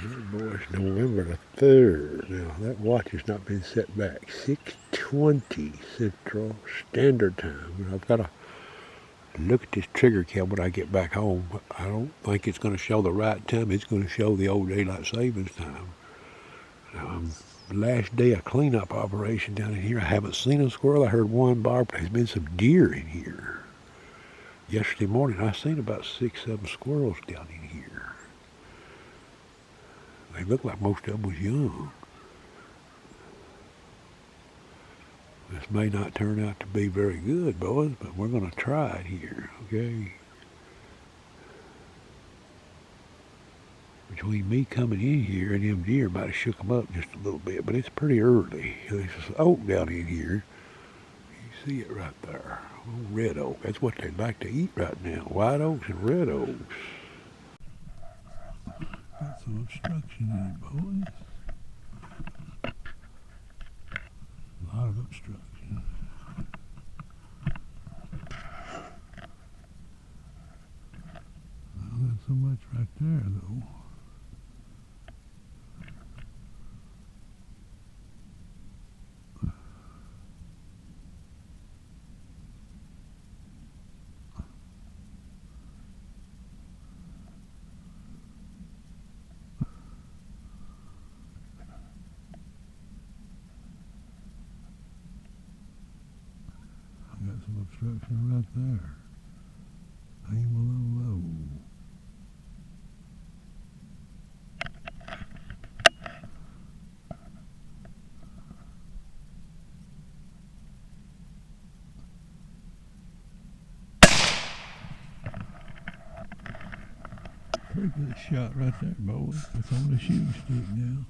Boy, it's November the 3rd. Now, that watch has not been set back. 6:20 Central Standard Time. And I've got to look at this trigger count when I get back home. I don't think it's going to show the right time. It's going to show the old daylight savings time. Last day of cleanup operation down in here. I haven't seen a squirrel. I heard one bark, but there's been some deer in here. Yesterday morning, I seen about 6, 7 squirrels down in here. They looked like most of them was young. This may not turn out to be very good, boys, but we're going to try it here, okay? Between me coming in here and them deer might have shook them up just a little bit, but it's pretty early. There's this oak down in here. You see it right there. Oh, red oak. That's what they like to eat right now. White oaks and red oaks. Got some obstruction in it, boys. A lot of obstruction. Not so much right there, though. Got some obstruction right there. Aim a little low. Pretty good shot right there, boys. It's on the shooting stick now.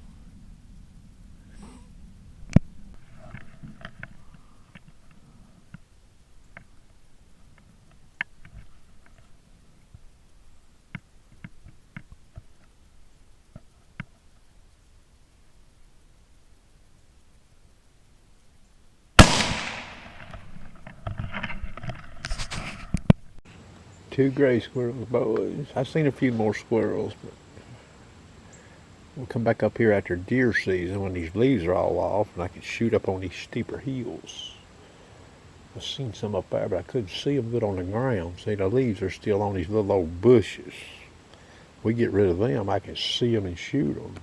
Two gray squirrels, boys. I've seen a few more squirrels, but we'll come back up here after deer season when these leaves are all off and I can shoot up on these steeper hills. I've seen some up there, but I couldn't see them good on the ground. See, the leaves are still on these little old bushes. We get rid of them, I can see them and shoot them.